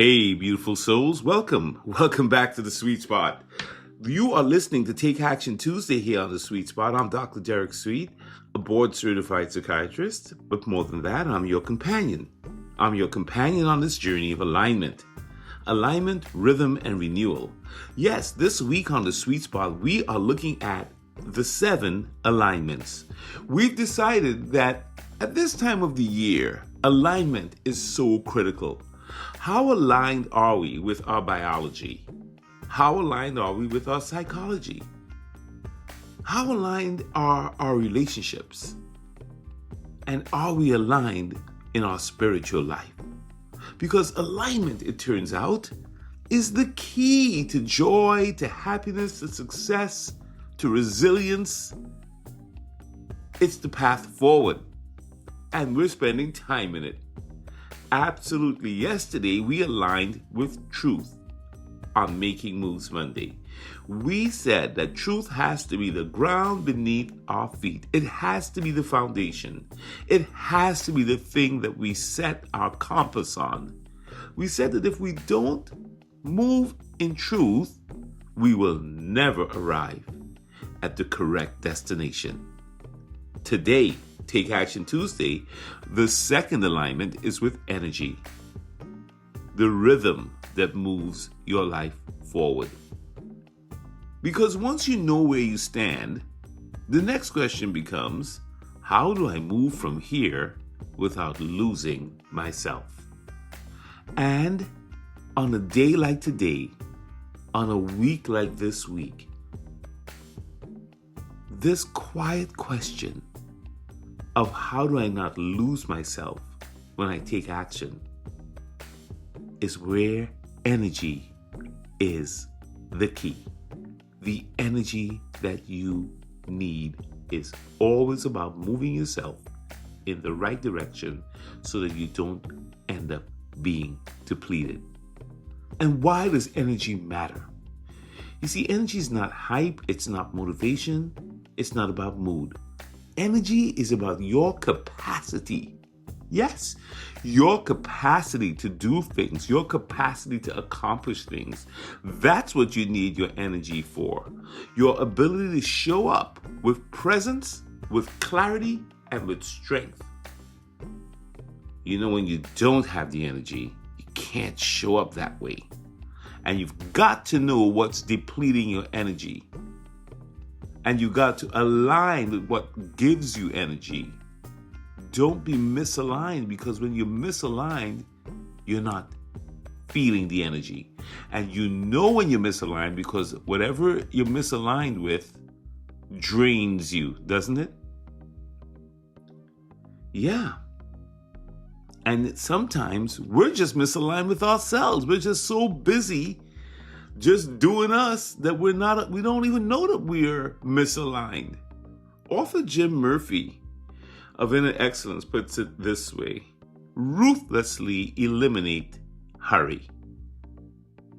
Hey, beautiful souls, welcome. Welcome back to the Sweet Spot. You are listening to Take Action Tuesday here on the Sweet Spot. I'm Dr. Derek Sweet, a board-certified psychiatrist, but more than that, I'm your companion. I'm your companion on this journey of alignment. Alignment, rhythm, and renewal. Yes, this week on the Sweet Spot, we are looking at the 7 alignments. We've decided that at this time of the year, alignment is so critical. How aligned are we with our biology? How aligned are we with our psychology? How aligned are our relationships? And are we aligned in our spiritual life? Because alignment, it turns out, is the key to joy, to happiness, to success, to resilience. It's the path forward. And we're spending time in it. Absolutely. Yesterday, we aligned with truth on Making Moves Monday. We said that truth has to be the ground beneath our feet. It has to be the foundation. It has to be the thing that we set our compass on. We said that if we don't move in truth, we will never arrive at the correct destination. Today, Take Action Tuesday, the second alignment is with energy, the rhythm that moves your life forward. Because once you know where you stand, the next question becomes, how do I move from here without losing myself? And on a day like today, on a week like this week, this quiet question of how do I not lose myself when I take action is where energy is the key. The energy that you need is always about moving yourself in the right direction so that you don't end up being depleted. And why does energy matter? You see, energy is not hype, it's not motivation, it's not about mood. Energy is about your capacity. Yes, your capacity to do things, your capacity to accomplish things. That's what you need your energy for. Your ability to show up with presence, with clarity, and with strength. You know, when you don't have the energy, you can't show up that way. And you've got to know what's depleting your energy. And you got to align with what gives you energy. Don't be misaligned, because when you're misaligned, you're not feeling the energy. And you know when you're misaligned because whatever you're misaligned with drains you, doesn't it? Yeah. And sometimes we're just misaligned with ourselves. We're just so busy just doing us that we don't even know that we're misaligned. Author Jim Murphy of Inner Excellence puts it this way: ruthlessly eliminate hurry.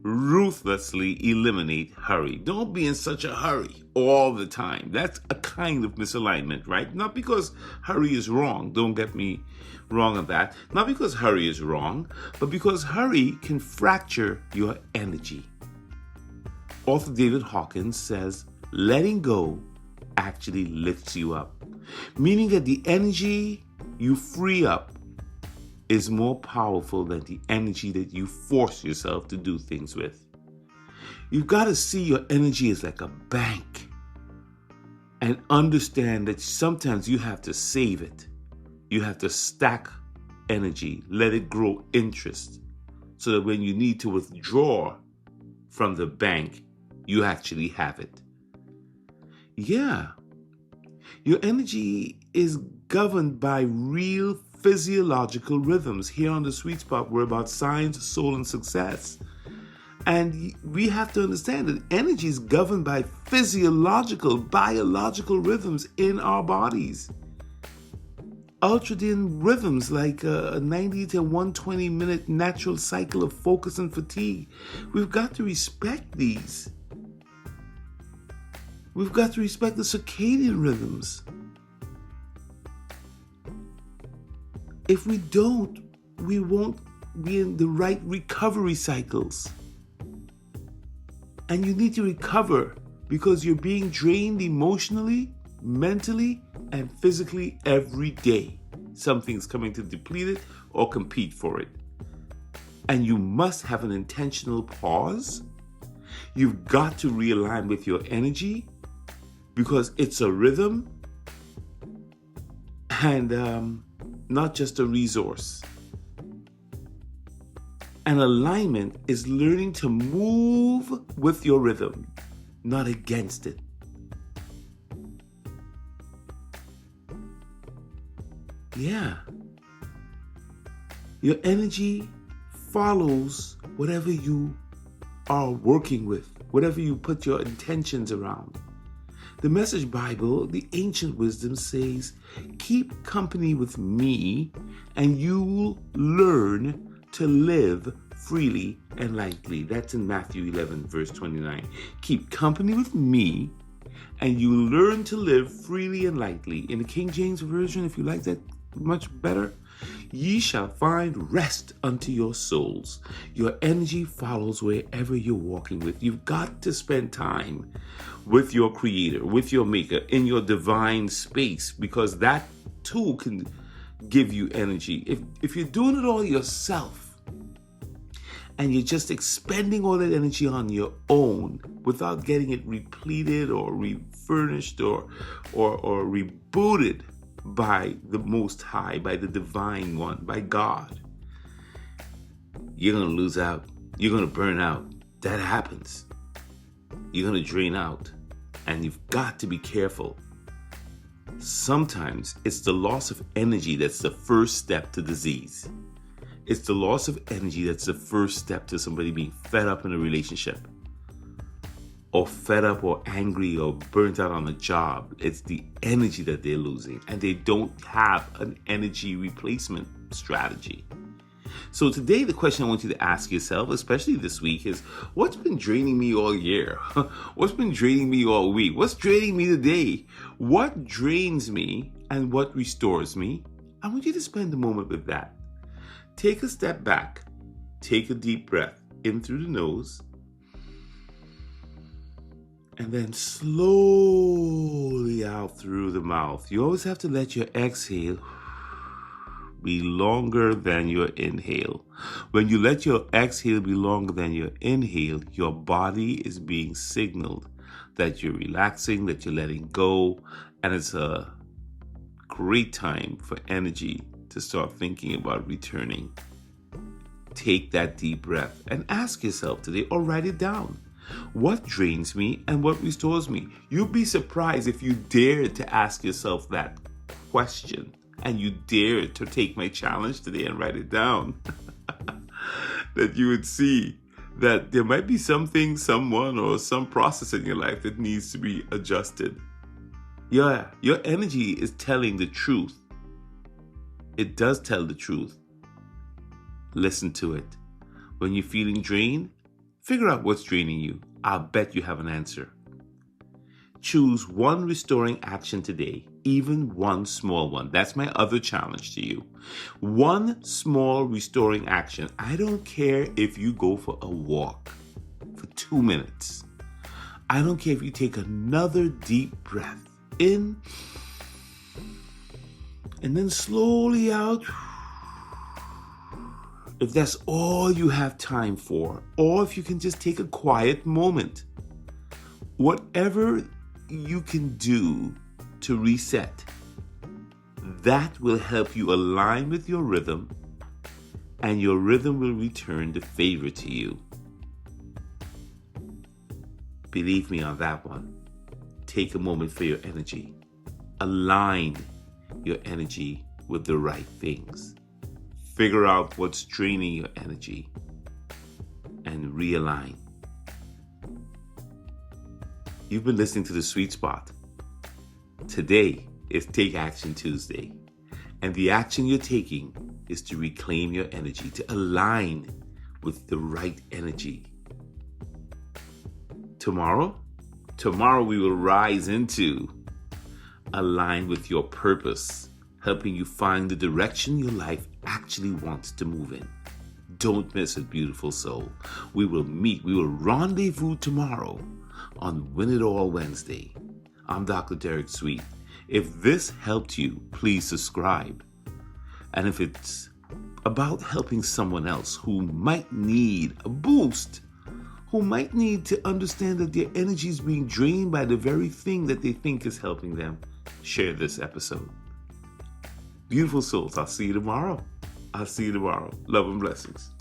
Ruthlessly eliminate hurry. Don't be in such a hurry all the time. That's a kind of misalignment, right? Not because hurry is wrong. Don't get me wrong on that. Not because hurry is wrong, but because hurry can fracture your energy. Author David Hawkins says, letting go actually lifts you up. Meaning that the energy you free up is more powerful than the energy that you force yourself to do things with. You've got to see your energy as like a bank and understand that sometimes you have to save it. You have to stack energy, let it grow interest, so that when you need to withdraw from the bank, you actually have it. Yeah. Your energy is governed by real physiological rhythms. Here on the Sweet Spot, we're about science, soul, and success. And we have to understand that energy is governed by physiological, biological rhythms in our bodies. Ultradian rhythms like a 90 to 120 minute natural cycle of focus and fatigue. We've got to respect these. We've got to respect the circadian rhythms. If we don't, we won't be in the right recovery cycles. And you need to recover because you're being drained emotionally, mentally, and physically every day. Something's coming to deplete it or compete for it. And you must have an intentional pause. You've got to realign with your energy because it's a rhythm and not just a resource. And alignment is learning to move with your rhythm, not against it. Yeah. Your energy follows whatever you are working with, whatever you put your intentions around. The Message Bible, the ancient wisdom says, keep company with me and you'll learn to live freely and lightly. That's in Matthew 11, verse 29. Keep company with me and you'll learn to live freely and lightly. In the King James Version, if you like that much better, ye shall find rest unto your souls. Your energy follows wherever you're walking with. You've got to spend time with your creator, with your maker, in your divine space, because that too can give you energy. If you're doing it all yourself and you're just expending all that energy on your own without getting it repleted or refurnished or rebooted by the Most High, by the Divine One, by God, you're going to lose out. You're going to burn out. That happens. You're going to drain out. And you've got to be careful. Sometimes it's the loss of energy that's the first step to disease. It's the loss of energy that's the first step to somebody being fed up in a relationship, or fed up or angry or burnt out on a job. It's the energy that they're losing, and they don't have an energy replacement strategy. So today, the question I want you to ask yourself, especially this week, is what's been draining me all year? What's been draining me all week? What's draining me today? What drains me and what restores me? I want you to spend a moment with that. Take a step back. Take a deep breath in through the nose. And then slowly out through the mouth. You always have to let your exhale be longer than your inhale. When you let your exhale be longer than your inhale, your body is being signaled that you're relaxing, that you're letting go, and it's a great time for energy to start thinking about returning. Take that deep breath and ask yourself today, or write it down. What drains me and what restores me? You'd be surprised if you dared to ask yourself that question and you dared to take my challenge today and write it down. That you would see that there might be something, someone, or some process in your life that needs to be adjusted. Yeah, your energy is telling the truth. It does tell the truth. Listen to it. When you're feeling drained, figure out what's draining you. I'll bet you have an answer. Choose one restoring action today, even one small one. That's my other challenge to you. One small restoring action. I don't care if you go for a walk for 2 minutes. I don't care if you take another deep breath in and then slowly out. If that's all you have time for, or if you can just take a quiet moment, whatever you can do to reset, that will help you align with your rhythm, and your rhythm will return the favor to you. Believe me on that one. Take a moment for your energy. Align your energy with the right things. Figure out what's draining your energy and realign. You've been listening to The Sweet Spot. Today is Take Action Tuesday. And the action you're taking is to reclaim your energy, to align with the right energy. Tomorrow we will rise into align with your purpose, helping you find the direction your life actually wants to move in. Don't miss it, beautiful soul. We will rendezvous tomorrow on Win It All Wednesday. I'm Dr. Derek Sweet. If this helped you, please subscribe. And if it's about helping someone else who might need a boost, who might need to understand that their energy is being drained by the very thing that they think is helping them, share this episode. Beautiful souls, I'll see you tomorrow. Love and blessings.